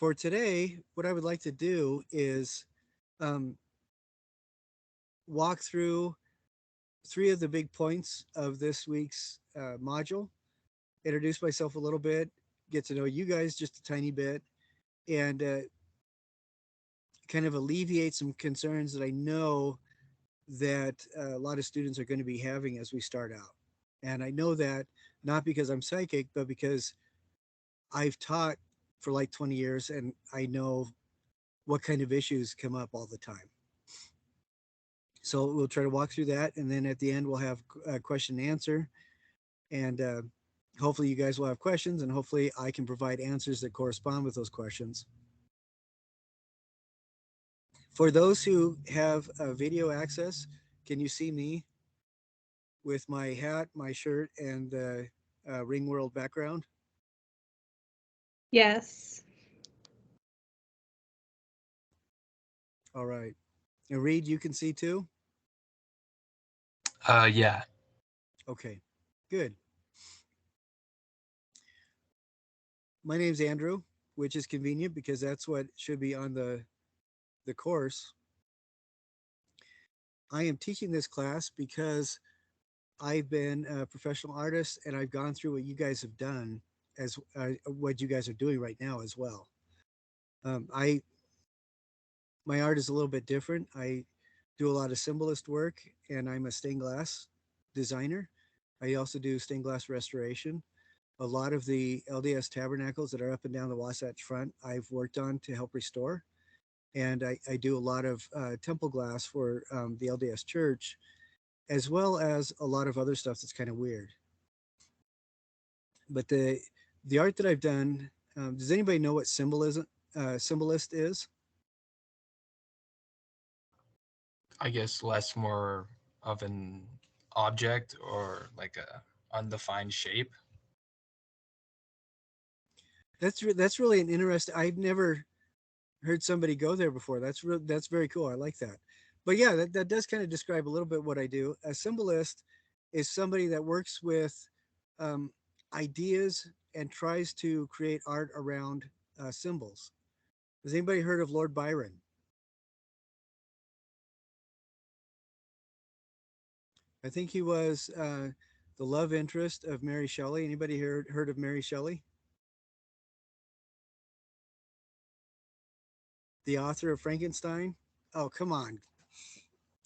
For today, what I would like to do is um, walk through three of the big points of this week's module, introduce myself a little bit, get to know you guys just a tiny bit, and kind of alleviate some concerns that I know that a lot of students are going to be having as we start out. And I know that not because I'm psychic, but because I've taught for like 20 years and I know what kind of issues come up all the time. So we'll try to walk through that. And then at the end, we'll have a question and answer. And hopefully, you guys will have questions, and hopefully, I can provide answers that correspond with those questions. For those who have video access, can you see me with my hat, my shirt, and the Ring World background? Yes. All right. And Reed, you can see too? Yeah. Okay, good. My name's Andrew, which is convenient because that's what should be on the course. I am teaching this class because I've been a professional artist and I've gone through what you guys have done as what you guys are doing right now as well. I My art is a little bit different. I do a lot of symbolist work and I'm a stained glass designer. I also do stained glass restoration. A lot of the LDS tabernacles that are up and down the Wasatch Front, I've worked on to help restore. And I do a lot of temple glass for the LDS Church, as well as a lot of other stuff that's kind of weird. But the art that I've done, does anybody know what symbolist is? I guess less more of an object or like a undefined shape. That's really an interesting. I've never heard somebody go there before. That's very cool. I like that. But yeah, that does kind of describe a little bit what I do. A symbolist is somebody that works with um, ideas and tries to create art around symbols. Has anybody heard of Lord Byron? I think he was the love interest of Mary Shelley. Anybody heard of Mary Shelley, the author of Frankenstein? Oh, come on,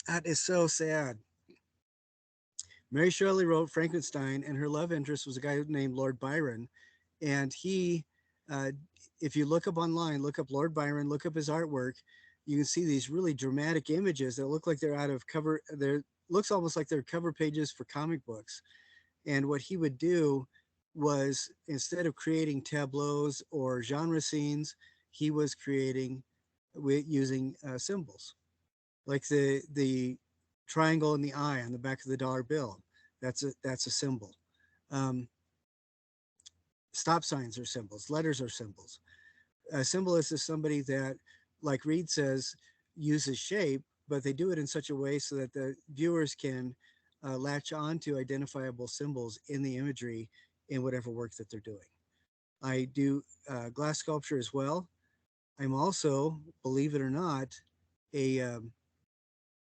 that is so sad. Mary Shelley wrote Frankenstein, and her love interest was a guy named Lord Byron. And uh, if you look up online, look up Lord Byron, look up his artwork, you can see these really dramatic images that look like they're out of cover. They're looks almost like they're cover pages for comic books. And what he would do was instead of creating tableaus or genre scenes, he was creating with using symbols like the triangle and the eye on the back of the dollar bill. That's a symbol. Um, Stop signs are symbols. Letters are symbols. A symbolist is somebody that, like Reed says, uses shape, but they do it in such a way so that the viewers can latch on to identifiable symbols in the imagery in whatever work that they're doing. I do glass sculpture as well. I'm also, believe it or not, a, um,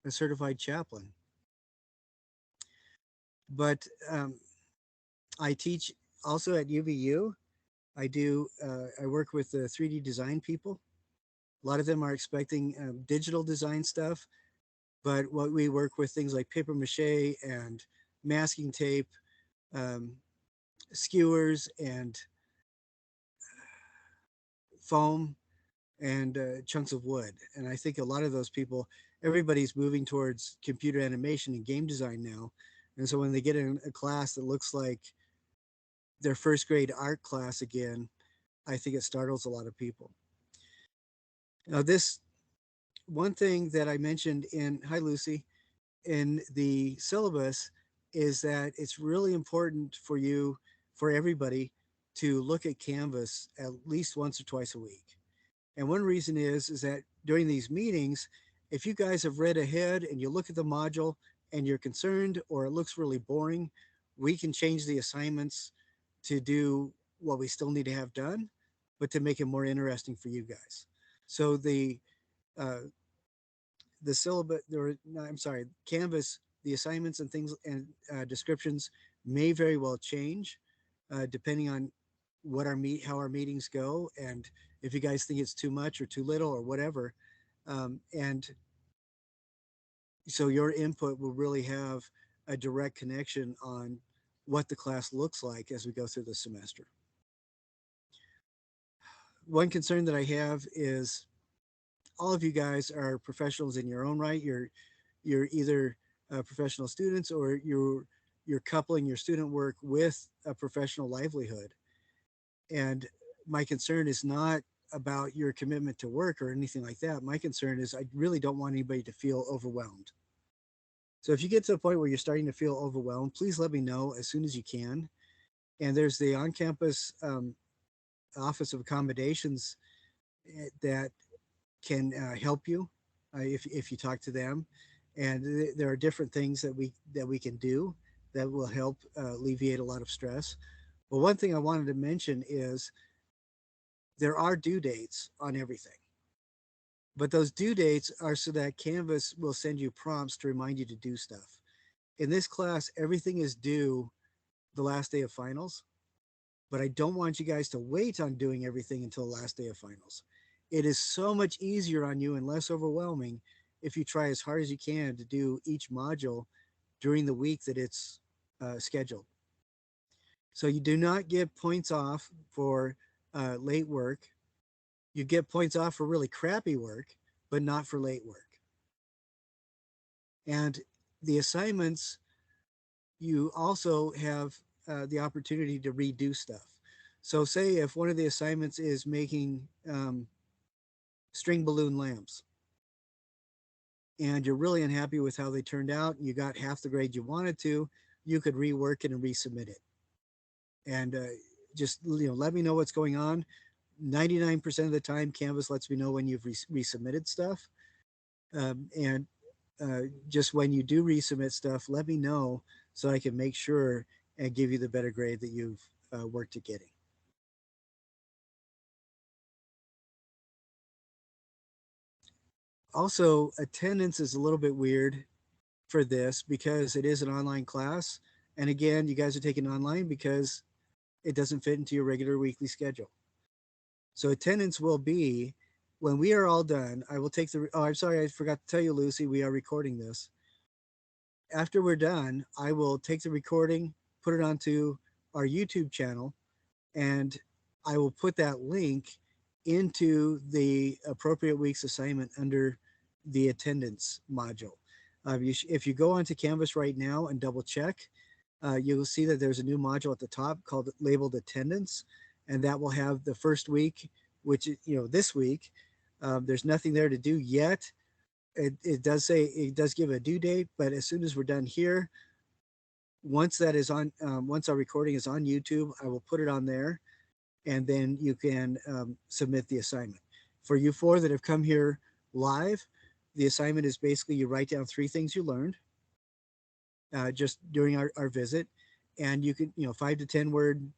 a certified chaplain. But I teach also at UVU. I work with the 3D design people. A lot of them are expecting digital design stuff, but what we work with things like paper mache and masking tape, um, skewers and foam and chunks of wood. And I think a lot of those people, everybody's moving towards computer animation and game design now. And so when they get in a class that looks like their first grade art class again, I think it startles a lot of people. Now, this one thing that I mentioned in, hi Lucy, in the syllabus is that it's really important for you, for everybody, to look at Canvas at least once or twice a week. And one reason is that during these meetings, if you guys have read ahead and you look at the module and you're concerned or it looks really boring, we can change the assignments to do what we still need to have done. but to make it more interesting for you guys. So uh, the syllabus, or no, I'm sorry, Canvas, the assignments and things and descriptions may very well change depending on how our meetings go, and if you guys think it's too much or too little or whatever. And so your input will really have a direct connection on what the class looks like as we go through the semester. One concern that I have is all of you guys are professionals in your own right. You're either professional students, or you're coupling your student work with a professional livelihood. And my concern is not about your commitment to work or anything like that. My concern is I really don't want anybody to feel overwhelmed. So if you get to the point where you're starting to feel overwhelmed, please let me know as soon as you can. And there's the on-campus Office of Accommodations that can help you if you talk to them. And there are different things that we can do that will help alleviate a lot of stress. But one thing I wanted to mention is there are due dates on everything. But those due dates are so that Canvas will send you prompts to remind you to do stuff. In this class, everything is due the last day of finals, but I don't want you guys to wait on doing everything until the last day of finals. It is so much easier on you and less overwhelming if you try as hard as you can to do each module during the week that it's scheduled. So you do not get points off for late work. You get points off for really crappy work, but not for late work. And the assignments, you also have the opportunity to redo stuff. So, say if one of the assignments is making string balloon lamps, and you're really unhappy with how they turned out, and you got half the grade you wanted to, you could rework it and resubmit it. And just let me know what's going on. 99% of the time, Canvas lets me know when you've resubmitted stuff. And just when you do resubmit stuff, let me know so I can make sure and give you the better grade that you've worked at getting. Also, attendance is a little bit weird for this because it is an online class. And again, you guys are taking online because it doesn't fit into your regular weekly schedule. So attendance will be when we are all done. I will take the. Oh, I'm sorry, I forgot to tell you, Lucy. We are recording this. After we're done, I will take the recording, put it onto our YouTube channel, and I will put that link into the appropriate week's assignment under the attendance module. If you go onto Canvas right now and double check, you will see that there's a new module at the top called labeled attendance, and that will have the first week, which is this week. There's nothing there to do yet. It does say it does give a due date, but as soon as we're done here, once that is on, once our recording is on YouTube, I will put it on there, and then you can submit the assignment. For you four that have come here live, the assignment is basically you write down 3 things you learned just during our visit, and you can 5 to 10 word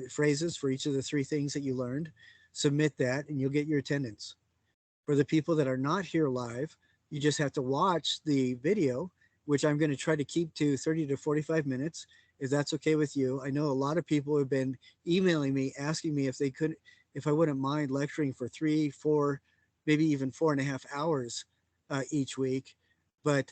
phrases for each of the 3 things that you learned. Submit that, and you'll get your attendance. For the people that are not here live, you just have to watch the video, which I'm going to try to keep to 30 to 45 minutes, if that's okay with you. I know a lot of people have been emailing me asking me if I wouldn't mind lecturing for 3, 4, maybe even 4.5 hours each week. But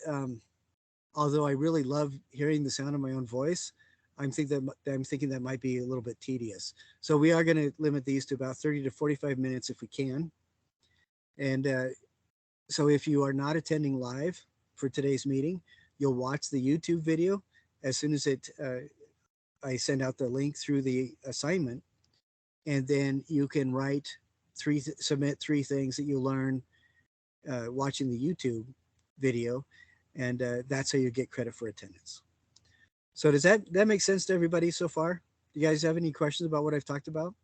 although I really love hearing the sound of my own voice, I'm thinking that might be a little bit tedious. So we are going to limit these to about 30 to 45 minutes if we can. And so if you are not attending live for today's meeting, you'll watch the YouTube video as soon as I send out the link through the assignment, and then you can submit 3 things that you learn watching the YouTube video, and that's how you get credit for attendance. So does that make sense to everybody so far? Do you guys have any questions about what I've talked about?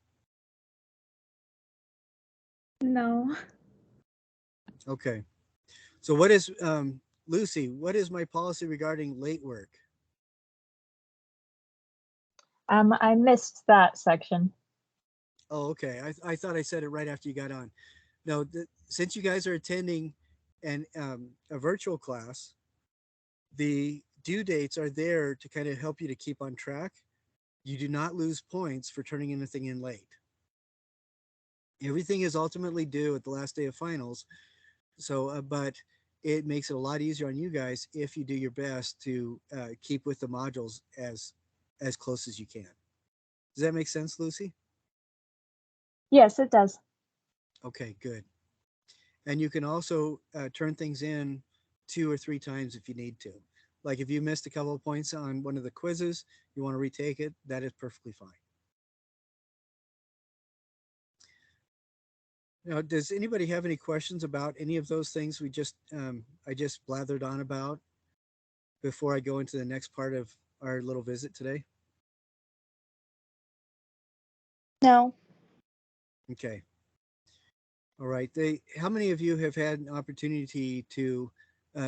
No. Okay. So what is Lucy? What is my policy regarding late work? I missed that section. Oh, okay. I thought I said it right after you got on. No, since you guys are attending a virtual class, the due dates are there to kind of help you to keep on track. You do not lose points for turning anything in late. Everything is ultimately due at the last day of finals. So, but it makes it a lot easier on you guys if you do your best to keep with the modules as close as you can. Does that make sense, Lucy? Yes, it does. Okay, good. And you can also turn things in 2 or 3 times if you need to. Like if you missed a couple of points on one of the quizzes, you want to retake it, that is perfectly fine. Now, does anybody have any questions about any of those things I just blathered on about before I go into the next part of our little visit today? No. Okay. All right. How many of you have had an opportunity to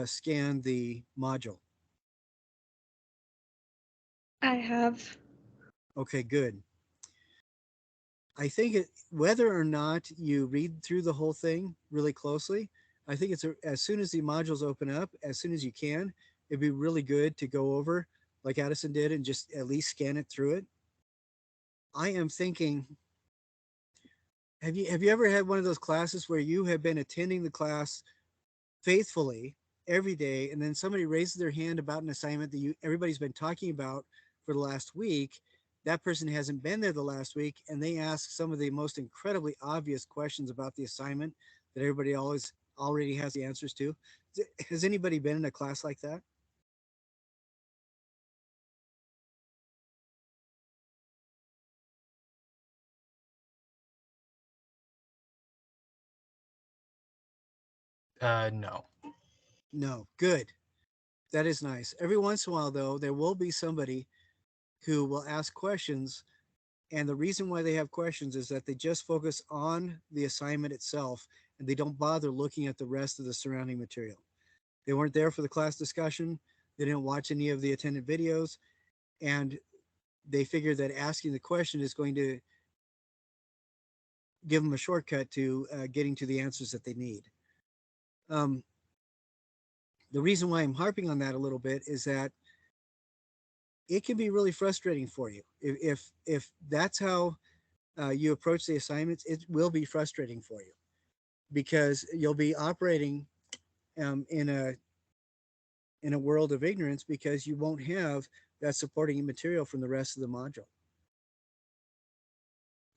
scan the module? I have. Okay, good. I think whether or not you read through the whole thing really closely, I think as soon as the modules open up, as soon as you can, it'd be really good to go over like Addison did and just at least scan it through it. I am thinking, have you ever had one of those classes where you have been attending the class faithfully every day, and then somebody raises their hand about an assignment that everybody's been talking about for the last week? That person hasn't been there the last week, and they ask some of the most incredibly obvious questions about the assignment that everybody always already has the answers to. Has anybody been in a class like that? No. No. Good. That is nice. Every once in a while, though, there will be somebody who will ask questions. And the reason why they have questions is that they just focus on the assignment itself and they don't bother looking at the rest of the surrounding material. They weren't there for the class discussion, they didn't watch any of the attended videos, and they figure that asking the question is going to give them a shortcut to getting to the answers that they need. Um, the reason why I'm harping on that a little bit is that it can be really frustrating for you if that's how you approach the assignments. It will be frustrating for you because you'll be operating um, in a in a world of ignorance because you won't have that supporting material from the rest of the module.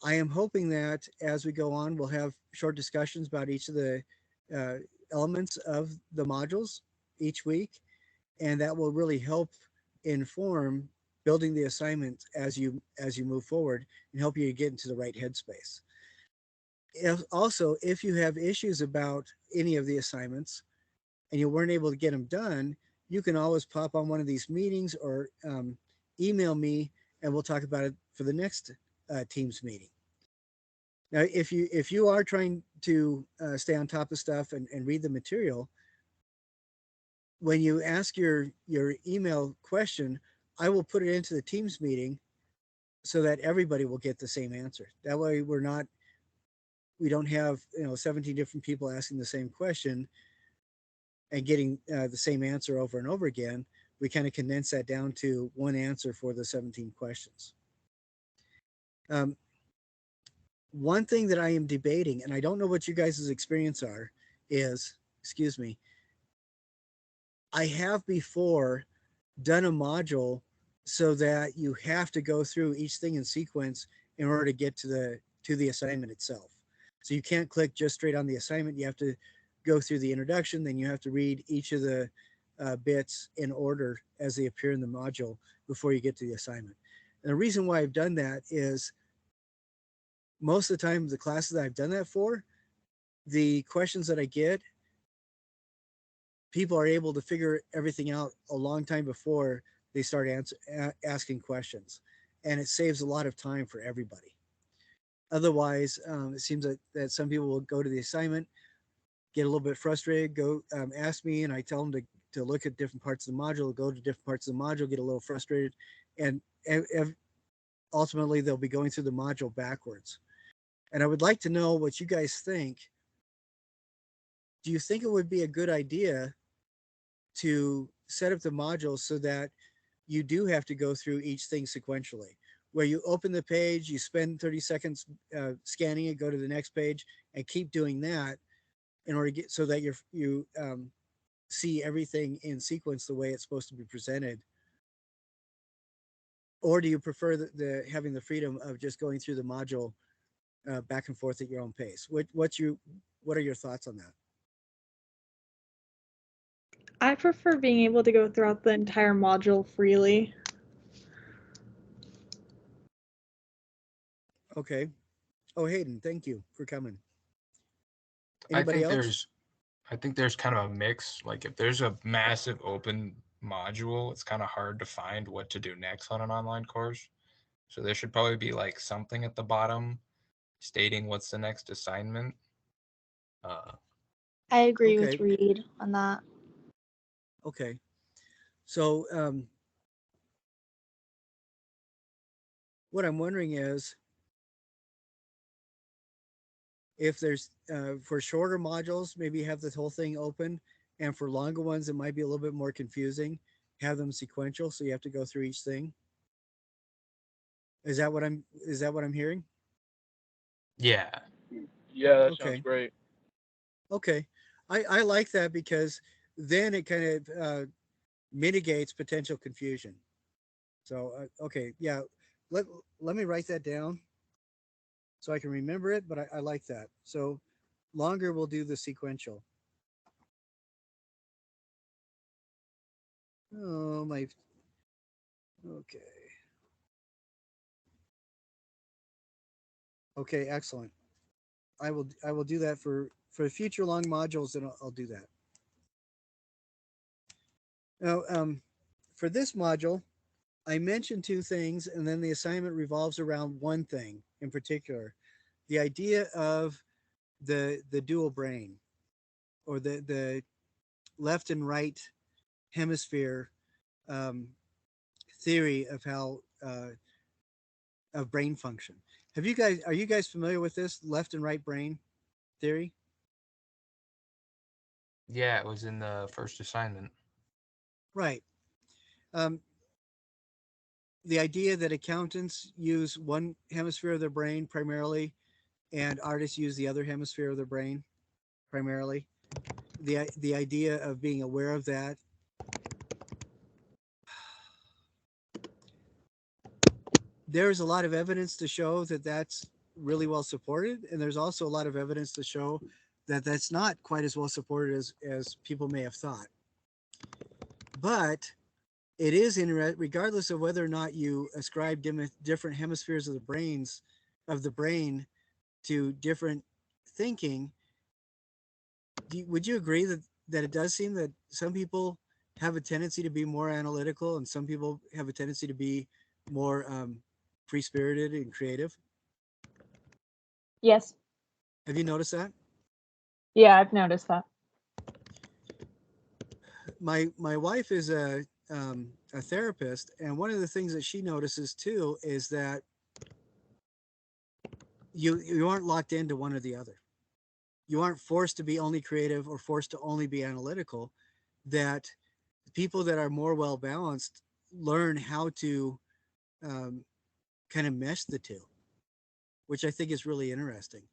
I am hoping that as we go on, we'll have short discussions about each of the uh, elements of the modules each week, and that will really help inform building the assignment as you move forward and help you get into the right headspace. Also, if you have issues about any of the assignments and you weren't able to get them done, you can always pop on one of these meetings or email me, and we'll talk about it for the next Teams meeting. Now, if you are trying to stay on top of stuff and read the material, when you ask your email question, I will put it into the Teams meeting so that everybody will get the same answer. That way, we don't have 17 different people asking the same question and getting the same answer over and over again. We kind of condense that down to one answer for the 17 questions. Um, One thing that I am debating, and I don't know what you guys' experience are, is, excuse me, I have before done a module so that you have to go through each thing in sequence in order to get to the assignment itself. So you can't click just straight on the assignment. You have to go through the introduction, then you have to read each of the bits in order as they appear in the module before you get to the assignment. And the reason why I've done that is most of the time, the classes that I've done that for, the questions that I get, people are able to figure everything out a long time before they start asking questions. And it saves a lot of time for everybody. Otherwise, it seems that some people will go to the assignment, get a little bit frustrated, go ask me, and I tell them to look at different parts of the module, go to different parts of the module, get a little frustrated, and ultimately they'll be going through the module backwards. And I would like to know what you guys think. Do you think it would be a good idea to set up the modules so that you do have to go through each thing sequentially, where you open the page, you spend 30 seconds scanning it, go to the next page, and keep doing that in order to get so that you see everything in sequence the way it's supposed to be presented? Or do you prefer the having the freedom of just going through the module back and forth at your own pace? What are your thoughts on that? I prefer being able to go throughout the entire module freely. Okay. Oh, Hayden, thank you for coming. I Anybody think else? there's I think there's kind of a mix. Like if there's a massive open module, it's kind of hard to find what to do next on an online course. So there should probably be like something at the bottom stating what's the next assignment. Uh, I agree with Okay. Reed on that. Okay. So what I'm wondering is if there's for shorter modules, maybe have the whole thing open, and for longer ones, it might be a little bit more confusing. Have them sequential, so you have to go through each thing. Is that what I'm hearing? yeah, Yeah, that sounds Okay. great. Okay. I like that because then it kind of mitigates potential confusion. So okay, yeah. Let let me write that down so I can remember it. But I like that. So longer we'll do the sequential. Oh my. Okay. Okay. Excellent. I will do that for future long modules, and I'll do that. Now, for this module, I mentioned two things, and then the assignment revolves around one thing in particular: the idea of the dual brain, or the left and right hemisphere um, theory of how of brain function. Are you guys familiar with this left and right brain theory? yeah, it was in the first assignment. Right. Um, the idea that accountants use one hemisphere of their brain primarily, and artists use the other hemisphere of their brain primarily. The idea of being aware of that. There's a lot of evidence to show that that's really well supported, and there's also a lot of evidence to show that that's not quite as well supported as people may have thought. But it is interesting, regardless of whether or not you ascribe different hemispheres of the brain to different thinking. Would you agree that it does seem that some people have a tendency to be more analytical, and some people have a tendency to be more free spirited and creative? Yes. Have you noticed that? Yeah, I've noticed that. My wife is a therapist, and one of the things that she notices too is that you aren't locked into one or the other. You aren't forced to be only creative or forced to only be analytical. That people that are more well balanced learn how to um, kind of mesh the two, which I think is really interesting.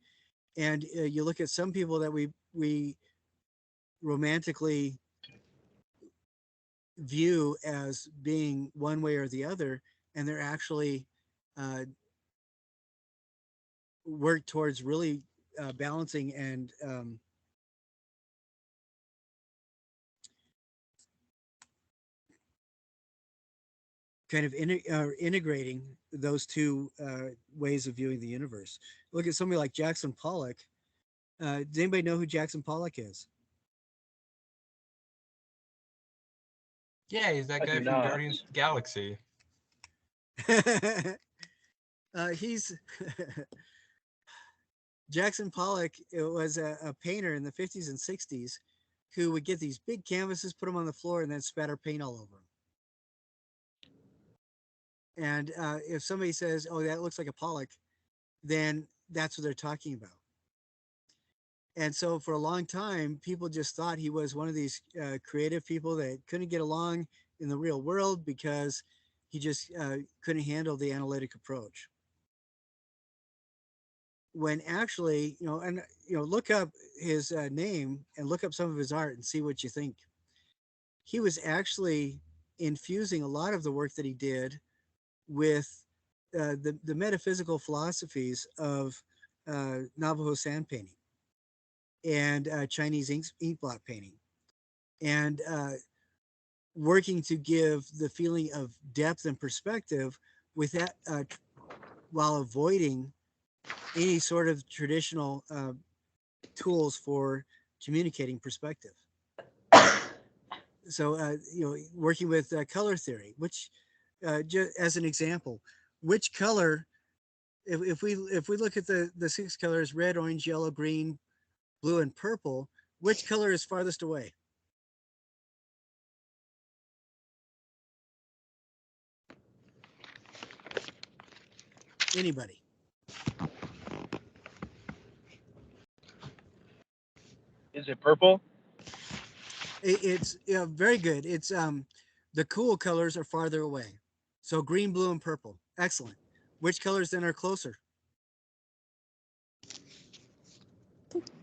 And you look at some people that we romantically view as being one way or the other, and they're actually uh, work towards really balancing and kind of integrating those two ways of viewing the universe. Look at somebody like Jackson Pollock. Does anybody know who Jackson Pollock is? Yeah, he's that I guy do from not. Guardians of the Galaxy. He's Jackson Pollock. It was a painter in the 50s and 60s who would get these big canvases, put them on the floor, and then spatter paint all over them. And if somebody says, "Oh, that looks like a Pollock," then that's what they're talking about. And so for a long time, people just thought he was one of these creative people that couldn't get along in the real world because he just couldn't handle the analytic approach. When actually, and look up his name and look up some of his art and see what you think. He was actually infusing a lot of the work that he did with the metaphysical philosophies of Navajo sand painting and Chinese ink blot painting, and working to give the feeling of depth and perspective with that, while avoiding any sort of traditional tools for communicating perspective. So, working with color theory, which, as an example, which color, if we look at the six colors, red, orange, yellow, green, blue, and purple, which color is farthest away? Anybody? Is it purple? It's very good. It's the cool colors are farther away. So green, blue, and purple. Excellent. Which colors then are closer?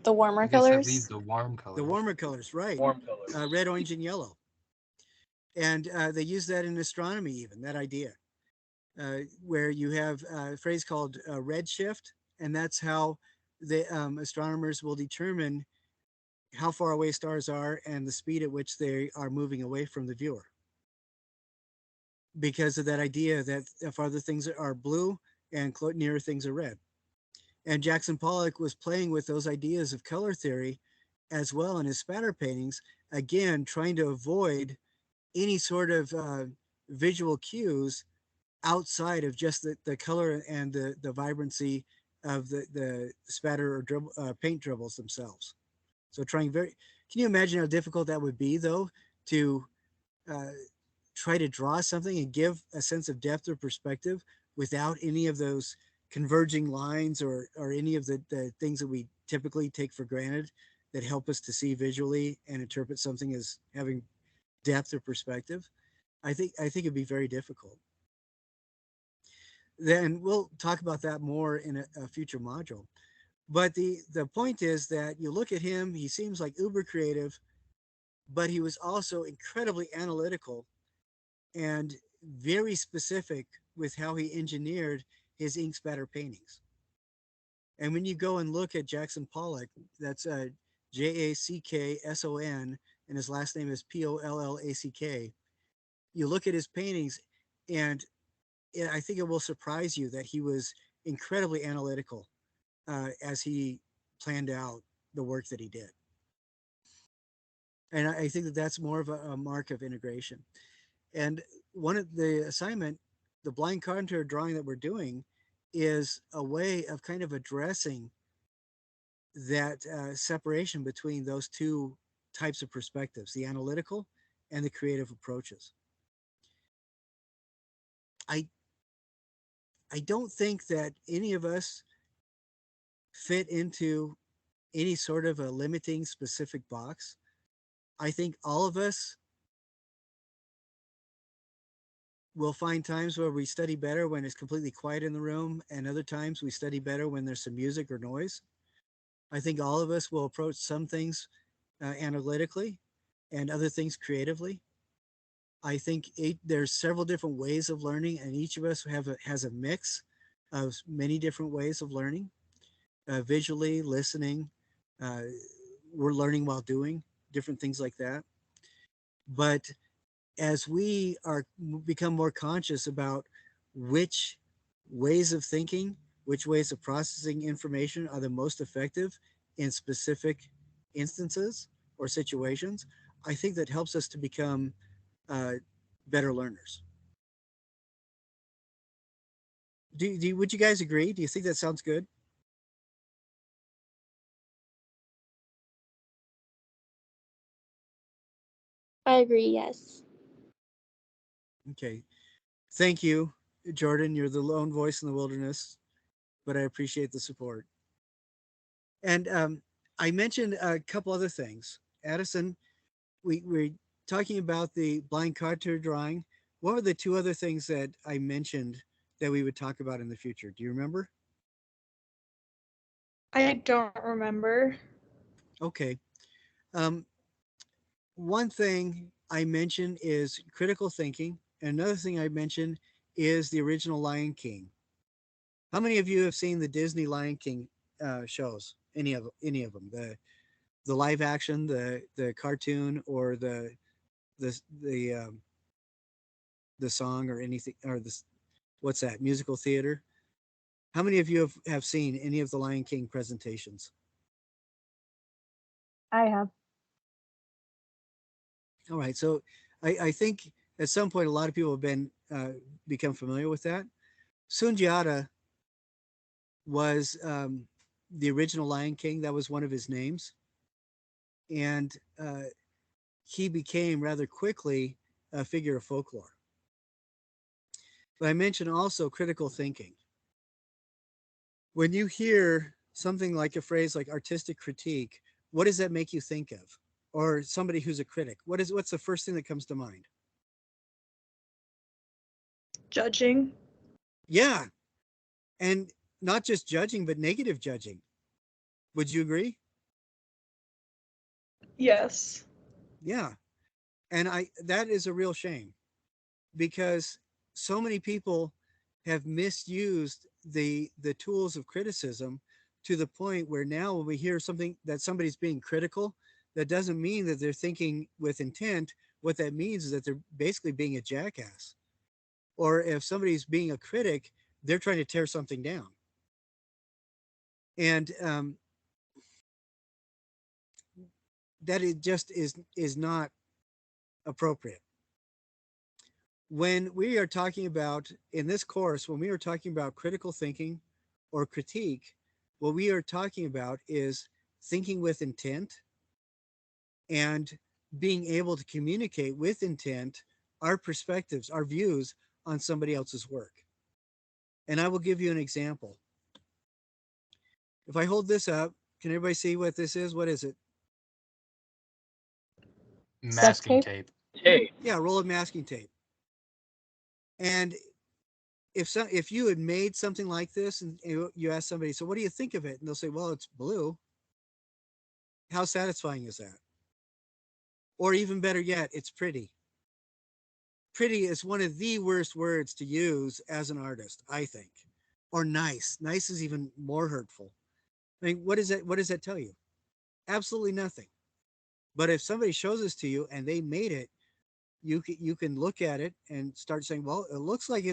The warmer I guess that'd be colors. the warm The colors. warmer colors, right? Warm colors. Red, orange, and yellow. And they use that in astronomy, even that idea, where you have a phrase called redshift, and that's how the astronomers will determine how far away stars are and the speed at which they are moving away from the viewer, because of that idea that farther things are blue and nearer things are red. And Jackson Pollock was playing with those ideas of color theory as well in his spatter paintings, again, trying to avoid any sort of visual cues outside of just the color and the vibrancy of the spatter or paint dribbles themselves. So can you imagine how difficult that would be though, to uh, try to draw something and give a sense of depth or perspective without any of those converging lines or any of the things that we typically take for granted that help us to see visually and interpret something as having depth or perspective. I think it'd be very difficult. Then we'll talk about that more in a future module. But the point is that you look at him, he seems like uber creative, but he was also incredibly analytical and very specific with how he engineered his ink spatter paintings. And when you go and look at Jackson Pollock, that's Jackson, and his last name is Pollack. You look at his paintings, and I think it will surprise you that he was incredibly analytical as he planned out the work that he did. And I think that that's more of a mark of integration. And one of the assignment, the blind contour drawing that we're doing, is a way of kind of addressing that separation between those two types of perspectives, the analytical and the creative approaches. I I don't think that any of us fit into any sort of a limiting specific box. I think all of us will find times where we study better when it's completely quiet in the room, and other times we study better when there's some music or noise. I think all of us will approach some things analytically and other things creatively. I think there's several different ways of learning, and each of us has a mix of many different ways of learning, visually, listening. Uh, we're learning while doing different things like that. But as we are become more conscious about which ways of thinking, which ways of processing information are the most effective in specific instances or situations, I think that helps us to become uh, better learners. Would you guys agree? Do you think that sounds good? I agree, yes. Okay. Thank you, Jordan. You're the lone voice in the wilderness. but I appreciate the support. And I mentioned a couple other things. Addison, we're talking about the blind contour drawing. What were the two other things that I mentioned that we would talk about in the future? Do you remember? I don't remember. Okay. Um, One thing I mentioned is critical thinking. And another thing I mentioned is the original Lion King. How many of you have seen the Disney Lion King shows? Any of them? The live action, the cartoon, or the the song, or anything, or this, what's that, musical theater? How many of you have seen any of the Lion King presentations? I have. All right, so I think at some point a lot of people have been become familiar with that. Sundiata was the original Lion King. That was one of his names, and he became rather quickly a figure of folklore. But I mentioned also critical thinking. When you hear something like a phrase like artistic critique, what does that make you think of? Or somebody who's a critic, what's the first thing that comes to mind? Judging. Yeah, and not just judging, but negative judging. Would you agree? Yes. Yeah, and I that is a real shame, because so many people have misused the tools of criticism to the point where now when we hear something that somebody's being critical, that doesn't mean that they're thinking with intent. What that means is that they're basically being a jackass. Or if somebody's being a critic, they're trying to tear something down. And that it just is not appropriate. When we are talking about in this course, when we are talking about critical thinking or critique, what we are talking about is thinking with intent and being able to communicate with intent our perspectives, our views on somebody else's work. And I will give you an example. If I hold this up, can everybody see what this is? What is it? Duct Masking tape? tape. Hey, Yeah, a roll of masking tape. And if you had made something like this and you ask somebody, so what do you think of it? And they'll say, well, it's blue. How satisfying is that? Or even better yet, it's pretty. Pretty is one of the worst words to use as an artist, I think. Or nice. Nice is even more hurtful. I mean, what does that tell you? Absolutely nothing. But if somebody shows this to you and they made it, you can look at it and start saying, well, it looks like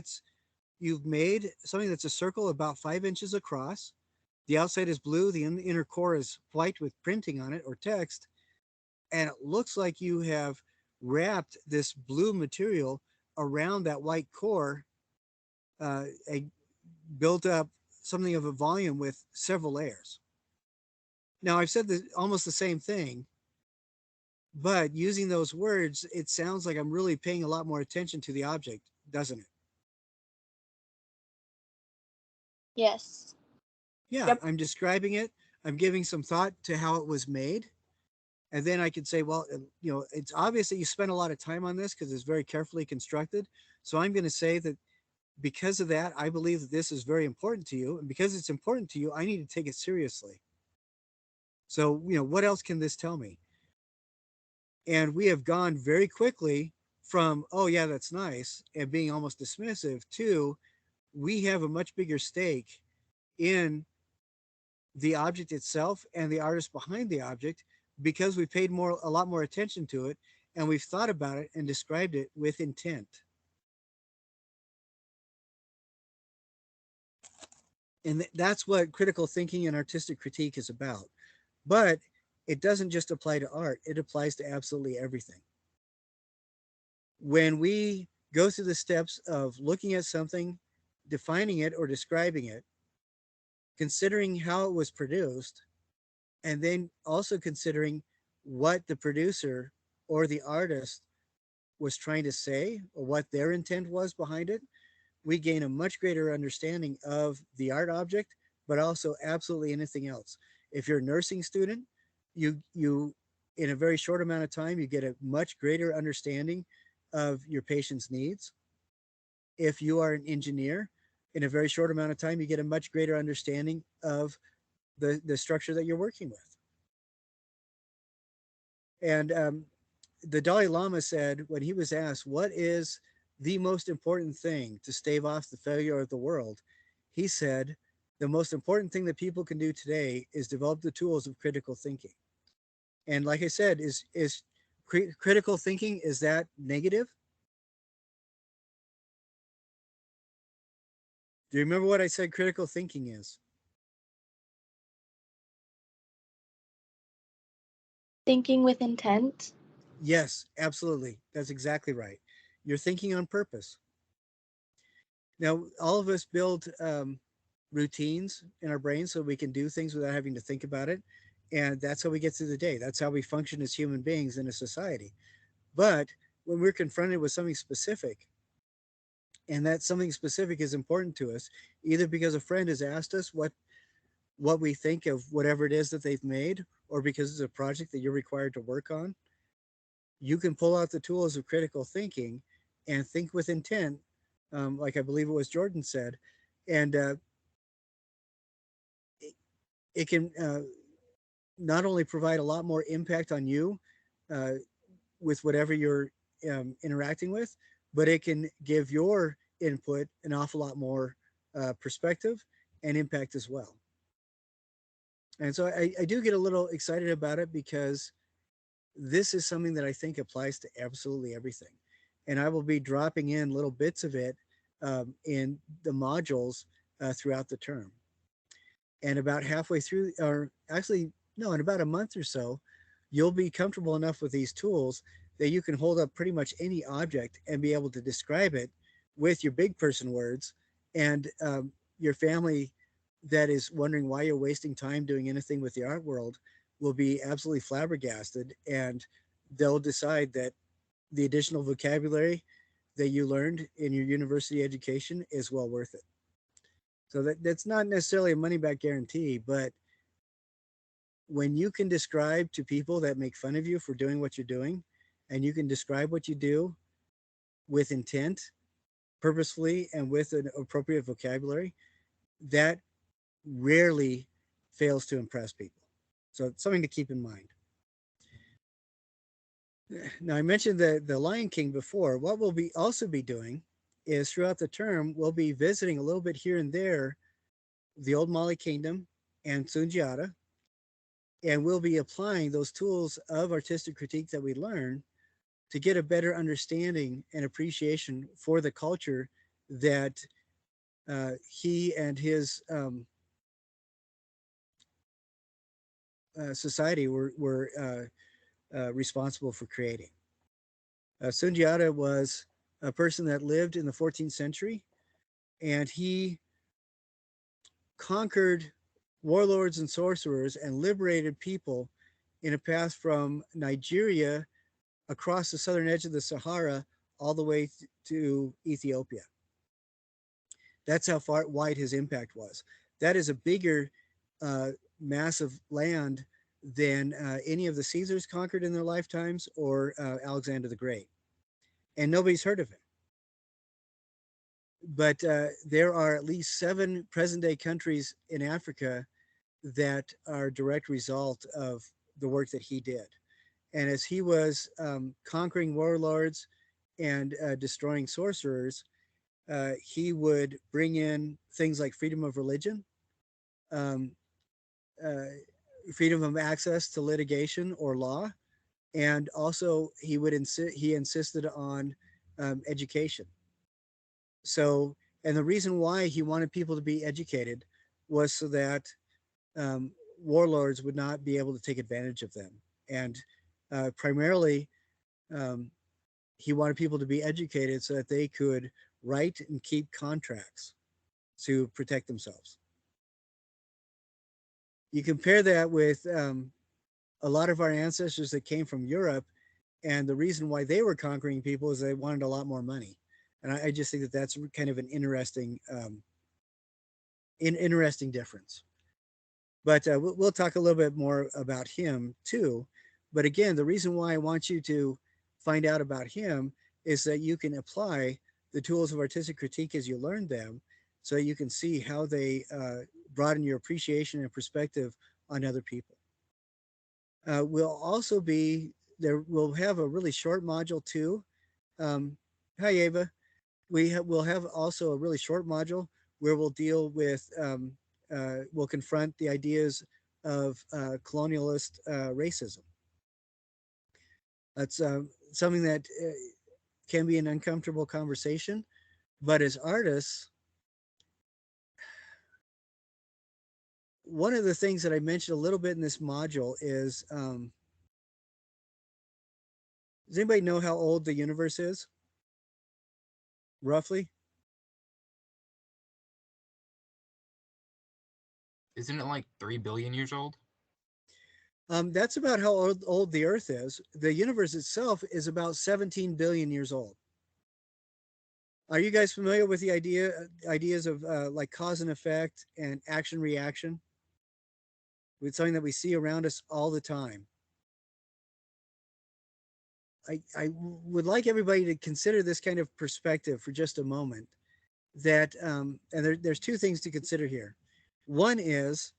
you've made something that's a circle about 5 inches across. The outside is blue, the inner core is white with printing on it or text, and it looks like you have wrapped this blue material around that white core, a built up something of a volume with several layers. Now I've said almost the same thing, but using those words, it sounds like I'm really paying a lot more attention to the object, doesn't it? Yes. Yeah, Yep. I'm describing it. I'm giving some thought to how it was made. And then I could say, well, it's obvious that you spent a lot of time on this because it's very carefully constructed. So I'm going to say that because of that, I believe that this is very important to you. And because it's important to you, I need to take it seriously. So, what else can this tell me? And we have gone very quickly from, oh, yeah, that's nice, and being almost dismissive to we have a much bigger stake in the object itself and the artist behind the object because we paid a lot more attention to it, and we've thought about it and described it with intent. And that's what critical thinking and artistic critique is about. But it doesn't just apply to art, it applies to absolutely everything. When we go through the steps of looking at something, defining it or describing it, considering how it was produced, and then also considering what the producer or the artist was trying to say or what their intent was behind it, we gain a much greater understanding of the art object, but also absolutely anything else. If you're a nursing student, you in a very short amount of time you get a much greater understanding of your patient's needs. If you are an engineer, in a very short amount of time you get a much greater understanding of the structure that you're working with. And the Dalai Lama said when he was asked, what is the most important thing to stave off the failure of the world? He said, the most important thing that people can do today is develop the tools of critical thinking. And like I said, is critical thinking, is that negative? Do you remember what I said critical thinking is? Thinking with intent. Yes, absolutely. That's exactly right. You're thinking on purpose. Now, all of us build routines in our brains so we can do things without having to think about it. And that's how we get through the day. That's how we function as human beings in a society. But when we're confronted with something specific, and that something specific is important to us, either because a friend has asked us what we think of whatever it is that they've made, or because it's a project that you're required to work on, you can pull out the tools of critical thinking and think with intent, like I believe it was Jordan said, and it can not only provide a lot more impact on you uh, with whatever you're interacting with, but it can give your input an awful lot more perspective and impact as well. And so I do get a little excited about it because this is something that I think applies to absolutely everything. And I will be dropping in little bits of it in the modules throughout the term. And about halfway through, or actually, no, in about a month or so, you'll be comfortable enough with these tools that you can hold up pretty much any object and be able to describe it with your big person words. And your family that is wondering why you're wasting time doing anything with the art world will be absolutely flabbergasted, and they'll decide that the additional vocabulary that you learned in your university education is well worth it. So that's not necessarily a money back guarantee, but when you can describe to people that make fun of you for doing what you're doing, and you can describe what you do with intent, purposefully, and with an appropriate vocabulary, that rarely fails to impress people. So it's something to keep in mind. Now, I mentioned the Lion King before. What we'll be also be doing is throughout the term, we'll be visiting a little bit here and there the old Mali Kingdom and Sundiata, and we'll be applying those tools of artistic critique that we learn to get a better understanding and appreciation for the culture that he and his society were responsible for creating. Sundiata was a person that lived in the 14th century, and he conquered warlords and sorcerers and liberated people in a path from Nigeria across the southern edge of the Sahara all the way to Ethiopia. That's how far wide his impact was. That is a bigger uh, mass of land than any of the Caesars conquered in their lifetimes, or Alexander the Great. And nobody's heard of him. But there are at least 7 present day countries in Africa that are a direct result of the work that he did. And as he was conquering warlords and destroying sorcerers, he would bring in things like freedom of religion, um, uh, freedom of access to litigation or law, and also he insisted on education. So, and the reason why he wanted people to be educated was so that um, warlords would not be able to take advantage of them, and primarily um, he wanted people to be educated so that they could write and keep contracts to protect themselves. You compare that with a lot of our ancestors that came from Europe, and the reason why they were conquering people is they wanted a lot more money. And I just think that that's kind of an interesting interesting difference. But we'll talk a little bit more about him too. But again, the reason why I want you to find out about him is that you can apply the tools of artistic critique as you learn them, so you can see how they broaden your appreciation and perspective on other people. We'll also be there. We'll have a really short module too. Um, Hi, Ava. We'll have also a really short module where we'll deal with we'll confront the ideas of colonialist racism. That's something that can be an uncomfortable conversation, but as artists, one of the things that I mentioned a little bit in this module is does anybody know how old the universe is? Roughly? Isn't it like 3 billion years old? That's about how old the Earth is. The universe itself is about 17 billion years old. Are you guys familiar with the ideas of like cause and effect and action reaction? It's something that we see around us all the time. I would like everybody to consider this kind of perspective for just a moment. That and there's two things to consider here. One is,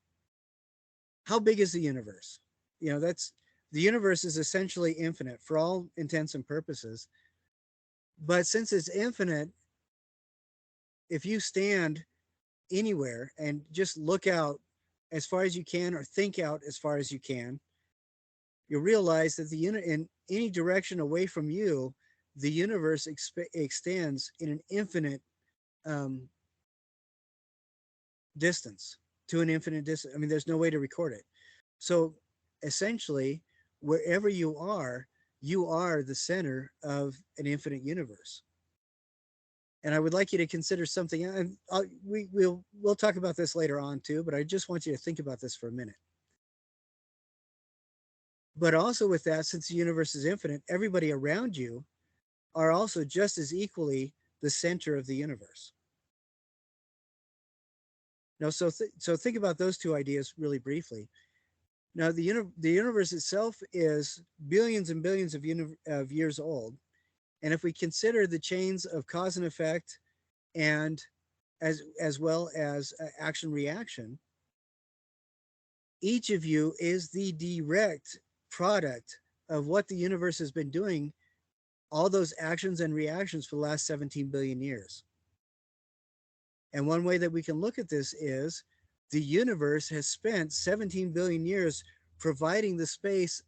how big is the universe? You know, that's the universe is essentially infinite for all intents and purposes. But since it's infinite, if you stand anywhere and just look out as far as you can or think out as far as you can, you'll realize that in any direction away from you, the universe extends in an infinite um, distance to an infinite distance. I mean, there's no way to record it. So essentially, wherever you are the center of an infinite universe. And I would like you to consider something, and we'll talk about this later on too, but I just want you to think about this for a minute. But also with that, since the universe is infinite, everybody around you are also just as equally the center of the universe. Now, so think about those two ideas really briefly. Now, the universe itself is billions and billions of years old, and if we consider the chains of cause and effect, and as well as action reaction, each of you is the direct product of what the universe has been doing, all those actions and reactions for the last 17 billion years. And one way that we can look at this is the universe has spent 17 billion years providing the space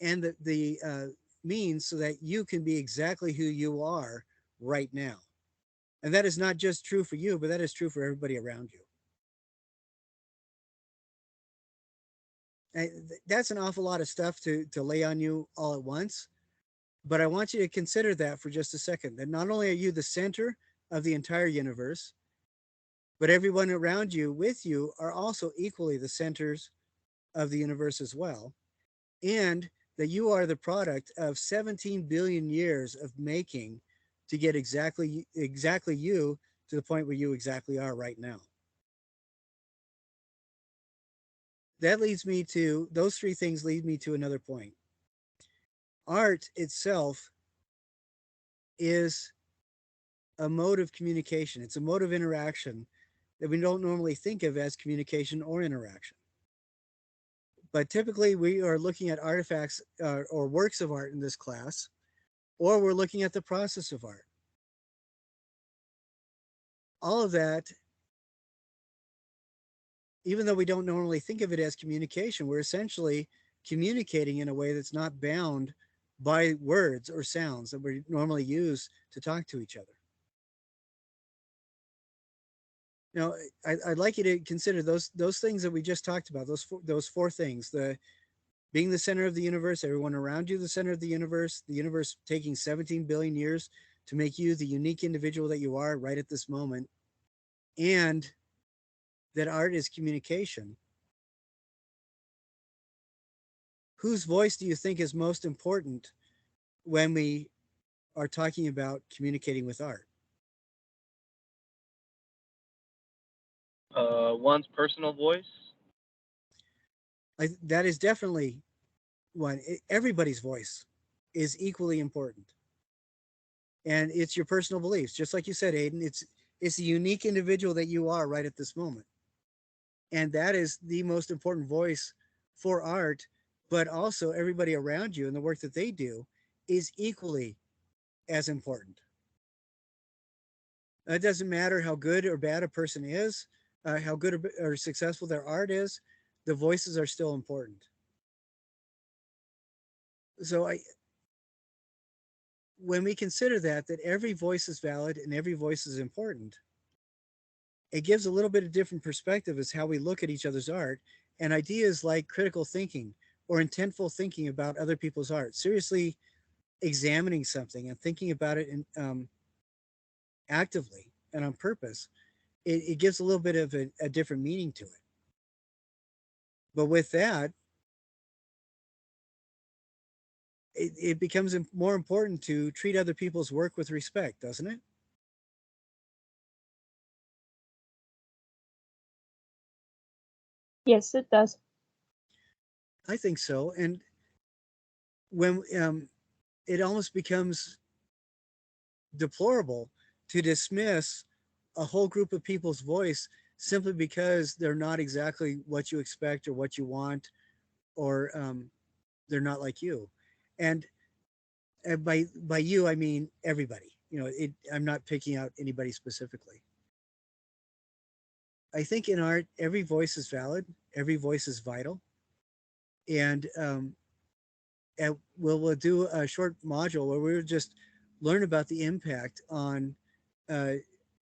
and the means so that you can be exactly who you are right now. And that is not just true for you, but that is true for everybody around you. That's an awful lot of stuff to lay on you all at once. But I want you to consider that for just a second, that not only are you the center of the entire universe, but everyone around you with you are also equally the centers of the universe as well. And that you are the product of 17 billion years of making to get exactly you to the point where you exactly are right now. That leads me to those three things lead me to another point. Art itself is a mode of communication. It's a mode of interaction that we don't normally think of as communication or interaction. But typically, we are looking at artifacts or works of art in this class, or we're looking at the process of art. All of that, even though we don't normally think of it as communication, we're essentially communicating in a way that's not bound by words or sounds that we normally use to talk to each other. Now, I'd like you to consider those things that we just talked about. Those four things: the being the center of the universe, everyone around you the center of the universe taking 17 billion years to make you the unique individual that you are right at this moment, and that art is communication. Whose voice do you think is most important when we are talking about communicating with art? One's personal voice. That is definitely one. Everybody's voice is equally important, and it's your personal beliefs, just like you said, Aiden. It's the unique individual that you are right at this moment, and that is the most important voice for art. But also, everybody around you and the work that they do is equally as important. It doesn't matter how good or bad a person is, how good or successful their art is. The voices are still important. So when we consider that every voice is valid and every voice is important, it gives a little bit of different perspective as how we look at each other's art, and ideas like critical thinking or intentful thinking about other people's art, seriously examining something and thinking about it actively and on purpose. It gives a little bit of a different meaning to it. But with that, it becomes more important to treat other people's work with respect, doesn't it? Yes, it does. I think so. And when it almost becomes deplorable to dismiss a whole group of people's voice simply because they're not exactly what you expect or what you want, or they're not like you. And by you, I mean everybody. I'm not picking out anybody specifically. I think in art, every voice is valid, every voice is vital, and we'll do a short module where we'll just learn about the impact on uh,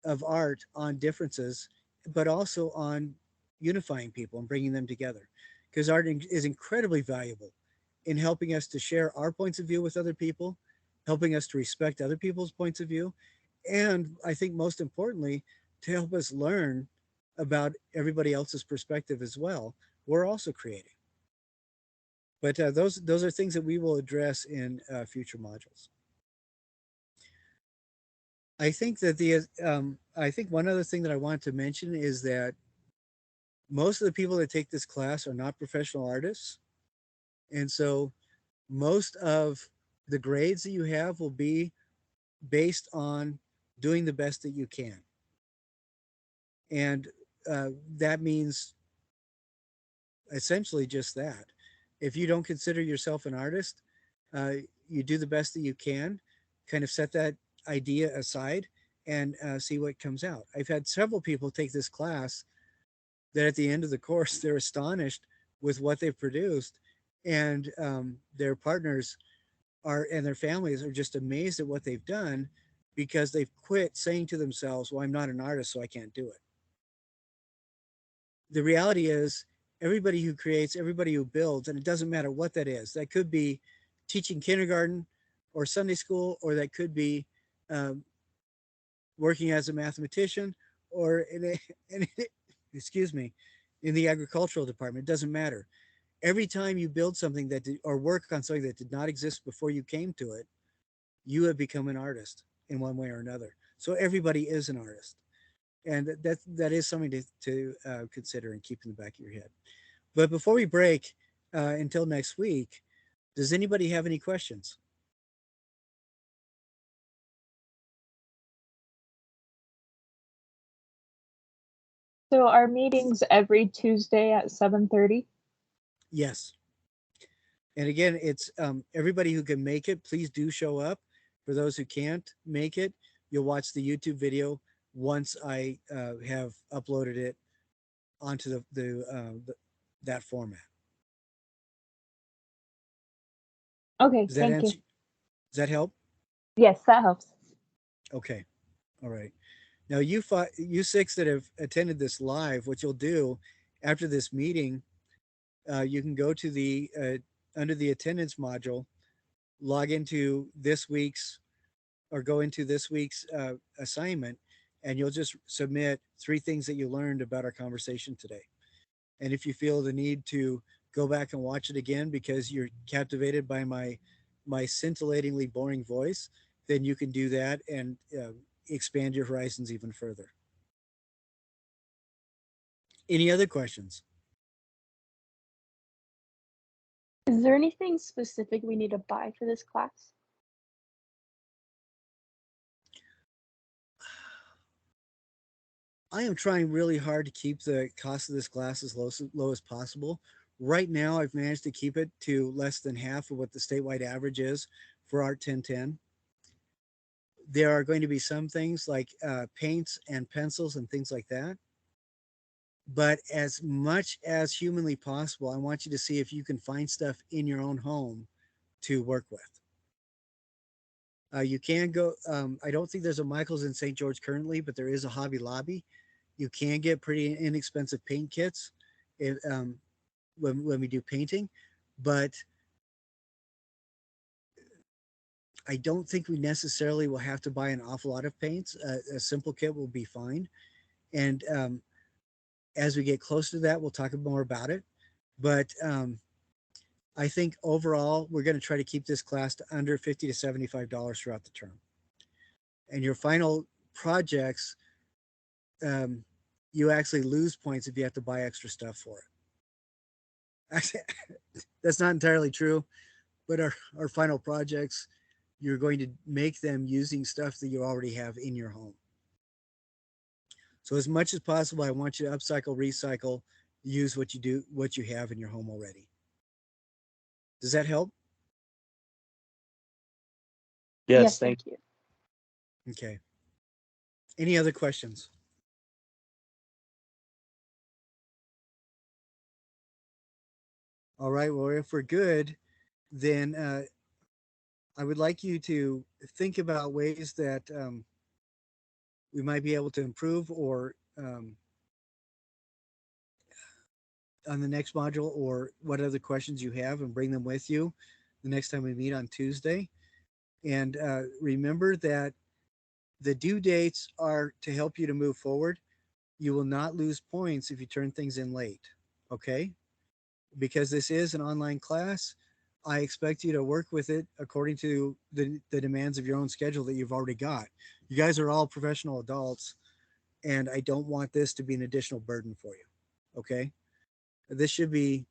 of art on differences, but also on unifying people and bringing them together. Because art is incredibly valuable in helping us to share our points of view with other people, helping us to respect other people's points of view, and I think most importantly, to help us learn about everybody else's perspective as well. We're also creating. But those are things that we will address in future modules. I think one other thing that I want to mention is that most of the people that take this class are not professional artists, and so most of the grades that you have will be based on doing the best that you can, and that means essentially just that. If you don't consider yourself an artist, uh, you do the best that you can, kind of set that idea aside and see what comes out. I've had several people take this class that at the end of the course, they're astonished with what they've produced. And their partners and their families are just amazed at what they've done because they've quit saying to themselves, well, I'm not an artist, so I can't do it. The reality is, everybody who creates, everybody who builds, and it doesn't matter what that is, that could be teaching kindergarten or Sunday school, or that could be um, working as a mathematician or in excuse me, in the agricultural department. It doesn't matter. Every time you build something or work on something that did not exist before you came to it, you have become an artist in one way or another. So everybody is an artist, and that is something to consider and keep in the back of your head. But before we break until next week, does anybody have any questions? So our meetings every Tuesday at 7:30. Yes. And again, it's everybody who can make it, please do show up. For those who can't make it, you'll watch the YouTube video once I have uploaded it onto that format. Okay, Does that thank you. answer? Does that help? Yes, that helps. Okay. All right. Now you six that have attended this live, what you'll do after this meeting, you can go to the under the attendance module, log into this week's or go into this week's assignment, and you'll just submit 3 things that you learned about our conversation today. And if you feel the need to go back and watch it again because you're captivated by my scintillatingly boring voice, then you can do that and expand your horizons even further. Any other questions? Is there anything specific we need to buy for this class? I am trying really hard to keep the cost of this class as low as possible. Right now, I've managed to keep it to less than half of what the statewide average is for Art 1010. There are going to be some things like paints and pencils and things like that. But as much as humanly possible, I want you to see if you can find stuff in your own home to work with. You can go, I don't think there's a Michael's in St. George currently, but there is a Hobby Lobby. You can get pretty inexpensive paint kits if, when we do painting, but I don't think we necessarily will have to buy an awful lot of paints. A simple kit will be fine. And as we get closer to that, we'll talk more about it. But I think overall, we're going to try to keep this class to under $50 to $75 throughout the term. And your final projects, you actually lose points if you have to buy extra stuff for it. Actually, that's not entirely true, but our final projects, you're going to make them using stuff that you already have in your home. So as much as possible, I want you to upcycle, recycle, use what you have in your home already. Does that help? Yes, thank you. Okay. Any other questions? All right. Well, if we're good, then I would like you to think about ways that we might be able to improve or on the next module, or what other questions you have, and bring them with you the next time we meet on Tuesday. And remember that the due dates are to help you to move forward. You will not lose points if you turn things in late. Okay? Because this is an online class, I expect you to work with it according to the demands of your own schedule that you've already got. You guys are all professional adults, and I don't want this to be an additional burden for you. Okay? This should be,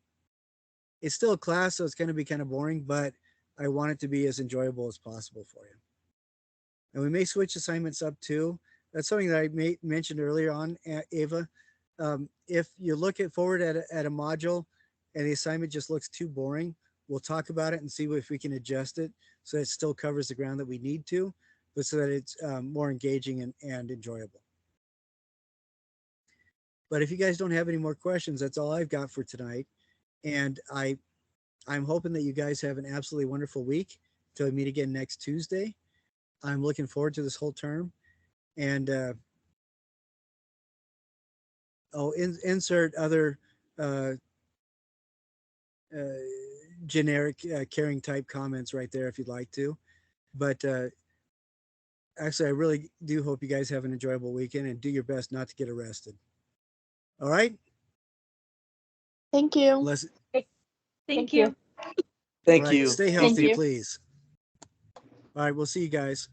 it's still a class, so it's going to be kind of boring, but I want it to be as enjoyable as possible for you. And we may switch assignments up too. That's something that I mentioned earlier on, Ava. If you look forward at a module and the assignment just looks too boring, we'll talk about it and see if we can adjust it so it still covers the ground that we need to, but so that it's more engaging and enjoyable. But if you guys don't have any more questions, that's all I've got for tonight. And I'm hoping that you guys have an absolutely wonderful week till we meet again next Tuesday. I'm looking forward to this whole term. And insert other uh, uh, generic caring type comments right there if you'd like to. But actually, I really do hope you guys have an enjoyable weekend and do your best not to get arrested. All right? Thank you. Let's, Thank you. all right, stay healthy, please. All right, we'll see you guys.